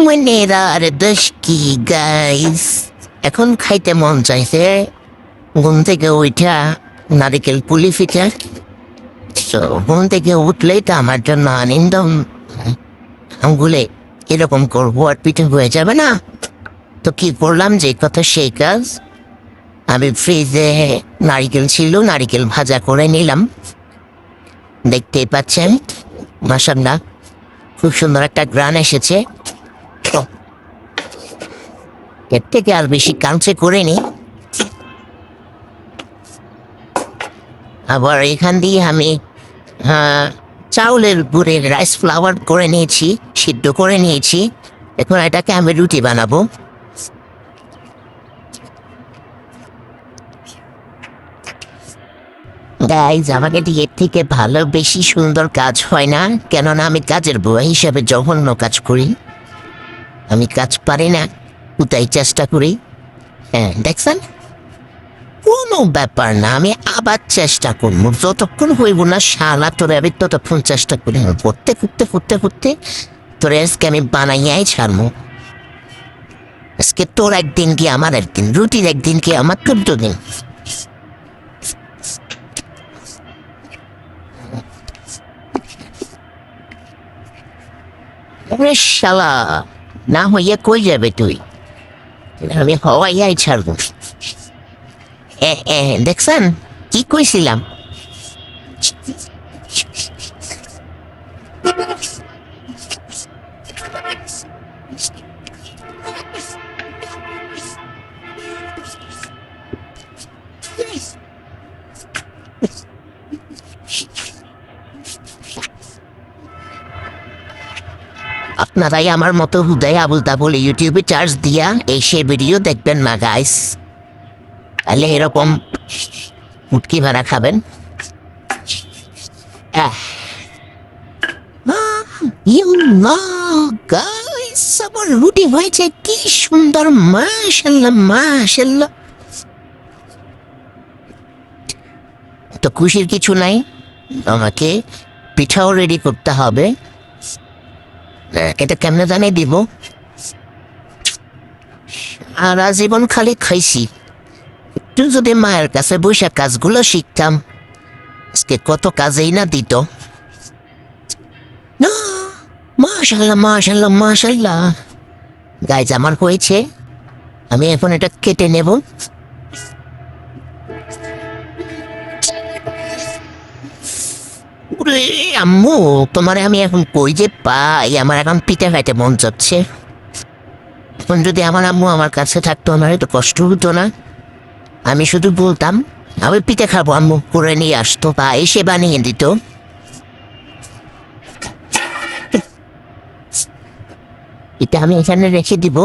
মনেরার দোষ কি গাইস, এখন খাইতে মন চাইছে। ঘুম থেকে উঠা নারিকেল পুলি পিঠা। তো ঘুম থেকে উঠলেই তো আমার জন্য আনন্দ। আঙ্গুলে এরকম করবো আর পিঠে হয়ে যাবে না। তো কি করলাম, যে কথা সেই কাজ। আমি ফ্রিজে নারিকেল ছিল, নারিকেল ভাজা করে নিলাম। দেখতেই পাচ্ছেন মাশাআল্লাহ, খুব সুন্দর একটা গ্রান এসেছে। এর থেকে আর বেশি কাঞ্চে করে নি। আবার এখান দিয়ে আমি চাউলের গুঁড়ের রাইস ফ্লাওয়ার করে নিয়েছি, সিদ্ধ করে নিয়েছি। এখন এটাকে আমি রুটি বানাবো। গাইজ, আমাকে এর থেকে ভালো বেশি সুন্দর কাজ হয় না, কেননা আমি কাজের বুয়া হিসাবে জঘন্য কাজ করি। আমি কাজ পারি না, কোথায় চেষ্টা করি। হ্যাঁ দেখছেন, কোনো ব্যাপার না, আমি আবার চেষ্টা করবো। যতক্ষণ হইব না শালা তোরে, আমি ততক্ষণ চেষ্টা করি। ফুটতে ফুটতে ফুটতে ফুটতে তোরে আজকে আমি বানাইয়াই ছাড়বো। আজকে তোর একদিন কি আমার একদিন, রুটির একদিন কি আমার 14 দিন। শালা না হইয়া কই যাবে তুই, আমি হওয়াইয়াই ছাড়বো। দেখছেন কি কইছিলাম। আপনারাই আমার মতো হুদায় আবুল তাবুল ইউটিউবে চার্জ দিয়া এই সে ভিডিও দেখবেন না গাইস। তাহলে এরকম মুটকি ভাড়া খাবেন। গাইস, আমার রুটি হয়েছে কি সুন্দর, মাশাল্লাহ মাশাল্লাহ। তো খুশির কিছু নাই, আমাকে পিঠাও রেডি করতে হবে। এটা কেমনে জানাই দিব। আর আজীবন খালি খাইছি, একটু যদি মায়ের কাছে বসে কাজগুলো শিখতাম, আজকে কত কাজেই না দিত। মাশাল্লাহ মাশাল্লাহ মাশাল্লাহ। গাইজ, আমার হয়েছে, আমি এখন এটা কেটে নেব। আম্মু, তোমারে আমি এখন কই যে পাই, আমার এখন পিঠে খাইতে মন যাচ্ছে। এখন যদি আমার আম্মু আমার কাছে থাকতো, আমার একটু কষ্ট হতো না। আমি শুধু বলতাম আমি পিঠে খাবো, আম্মু করে নিয়ে আসতো বা এসে বানিয়ে দিত। এটা আমি এখানে রেখে দিব।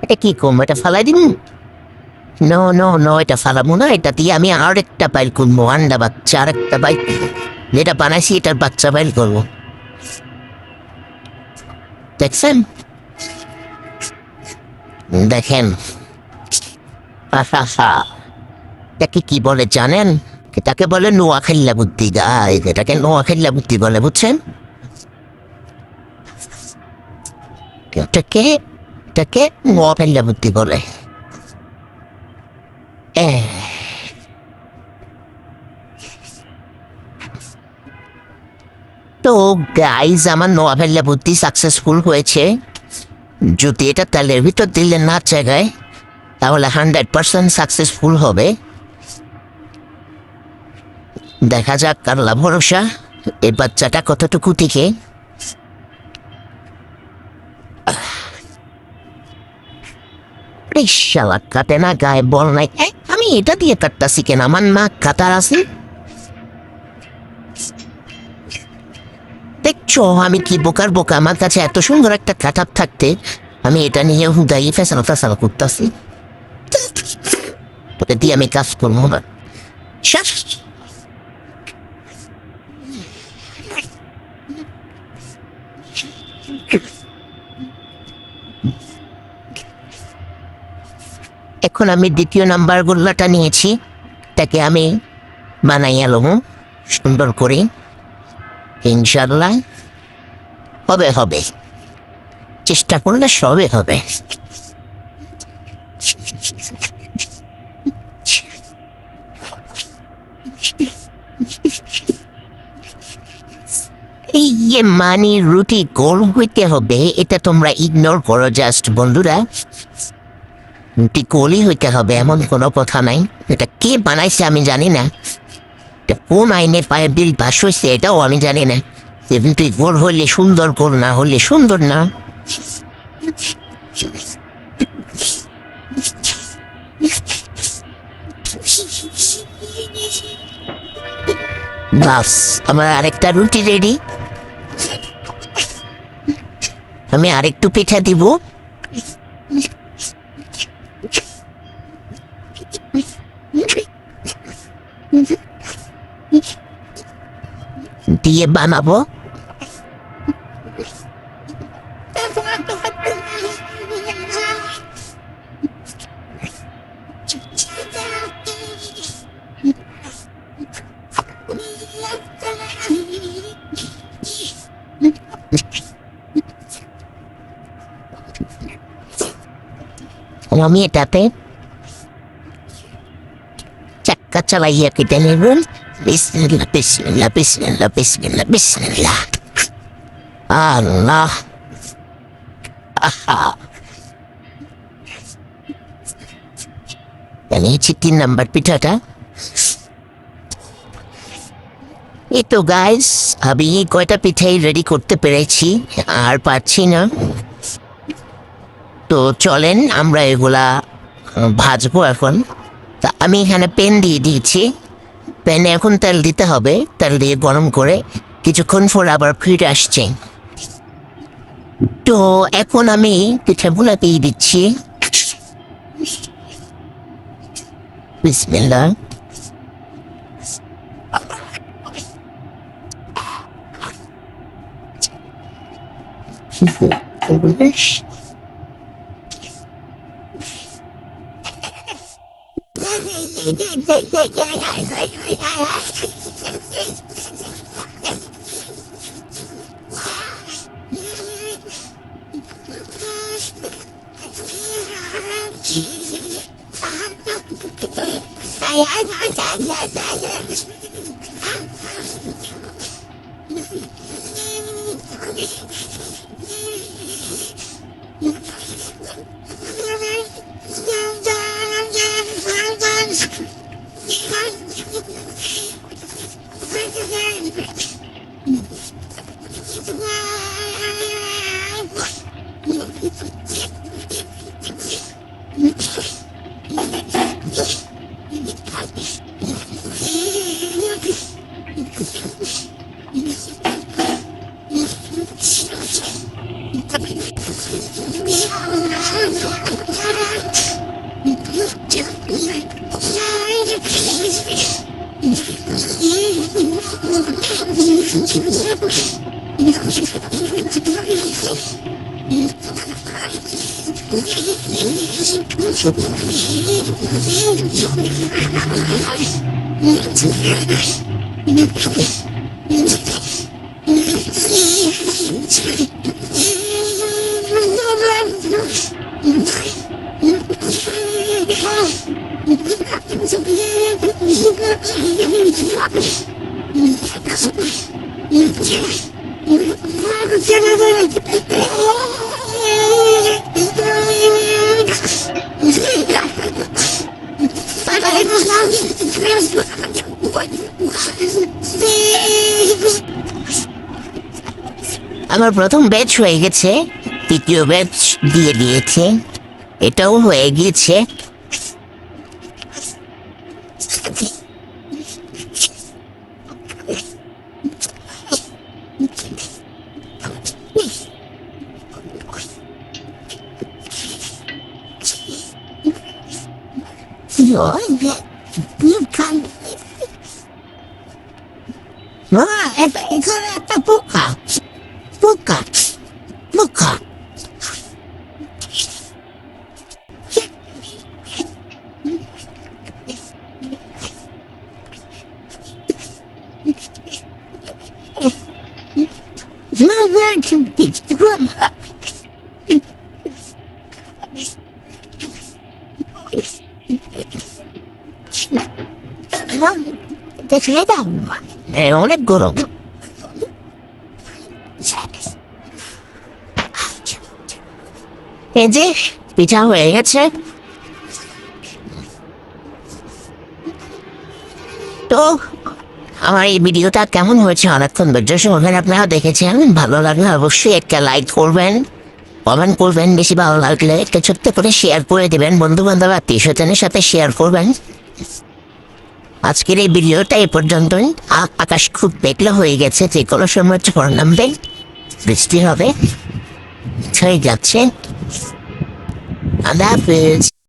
এটা কি করবো, এটা ফালাই দিন? নো নো নো, এটা ফালাবো না। এটা দিয়ে আমি আর একটা বাইল করবো, আন্ডা বাচ্চা আর একটা বাইল যেটা বানাইছি এটার বাচ্চা বাইল করবো। দেখছেন, দেখেন। এটাকে কি বলে জানেন? এটাকে বলে নোয়াখাইল্লা বুদ্ধি গাই, এটাকে নোয়াখাইল্লা বুদ্ধি বলে, বুঝছেন? এটাকে এটাকে নোয়াখাইল্লা বুদ্ধি বলে। তো গাইজ, আমার নোয়াখাইল্লা বুদ্ধি সাকসেসফুল হয়েছে। যদি এটা তেলের ভিতর দিলে না জায়গায়, তাহলে 100% সাকসেসফুল হবে। দেখা যাক, আল্লাহ ভরসা এই বাচ্চাটা কতটুকু টিকে। শালা কাটে না, গায়ে বল নাই। আমি এটা দিয়ে কাটতাছি কেন, আমার না কাটার আছে। দেখছো আমি কি বোকার বোকা, আমার কাছে এত সুন্দর একটা কাটার থাকতে আমি এটা নিয়ে হুদাই ফেসানো ফেসানো করতেছি। ওটা দিয়ে আমি কাজ করবো না। এখন আমি দ্বিতীয় নাম্বার গোল্লাটা নিয়েছি, তাকে আমি বানাইয়া লব। সুন্দর করে, ইনশাল্লাহ হবে হবে, চেষ্টা করলে সবে হবে। এই যে মানে রুটি গোল হইতে হবে এটা তোমরা ইগনোর করো জাস্ট বন্ধুরা। রুটি গোলই হইতে হবে এমন কোনো কথা নাই। এটা কে বানাইছে আমি জানি না, এটা কোন আইনে পায়ে বিল পাস হয়েছে এটাও আমি জানি না। রুটি গোল হইলে সুন্দর, গোল না হলে সুন্দর না। বাস, আমার আরেকটা রুটি রেডি। আমি আরেকটু পিঠা দিব। দিয়ে বানাবো। আমি এটাতে চাক্কা চালাইয়া কেটে নেব। বিসমিল্লাহ বিসমিল্লাহ বিসমিল্লাহ বিসমিল্লাহ বিসমিল্লাহ। আল্লাহ, আহা, জানিয়েছি 3 নাম্বার পিঠাটা। এই তো গাইস, আমি কয়টা পিঠাই রেডি করতে পেরেছি, আর পারছি না। তো চলেন আমরা এগুলা ভাজবো এখন। তা আমি এখানে পেন দিয়ে দিয়েছি, প্যানে এখন তেল দিতে হবে। তেল দিয়ে গরম করে কিছুক্ষণ পর আবার ফিরে আসছে। তো এখন আমি পিঠাগুলা দিয়ে দিচ্ছি। বিসমিল্লাহ। আমার প্রথম ব্যাচ হয়ে গেছে, দ্বিতীয় ব্যাচ দিয়ে দিয়েছে, এটাও হয়ে গিয়েছে। এখানে একটা পোকা, পোকা, পোকা। দেখলে দাও অনেক গরম। এই যে পিঠা হয়ে গেছে। তো আমার এই ভিডিওটা কেমন হয়েছে অনেকক্ষণ ধৈর্য সহকারে আপনারা দেখেছেন, ভালো লাগলে অবশ্যই একটা লাইক করবেন, কমেন্ট করবেন, বেশি ভালো লাগলে একটা ছোট্ট করে শেয়ার করে দেবেন, বন্ধু বান্ধব আত্মীয় স্বজনের সাথে শেয়ার করবেন। আজকের এই ভিডিওটা এই পর্যন্তই। আকাশ খুব মেঘলা হয়ে গেছে, যে কোনো সময় ঝড় নামবে, বৃষ্টি হবে, হয়ে যাচ্ছে। আল্লাহ হাফেজ।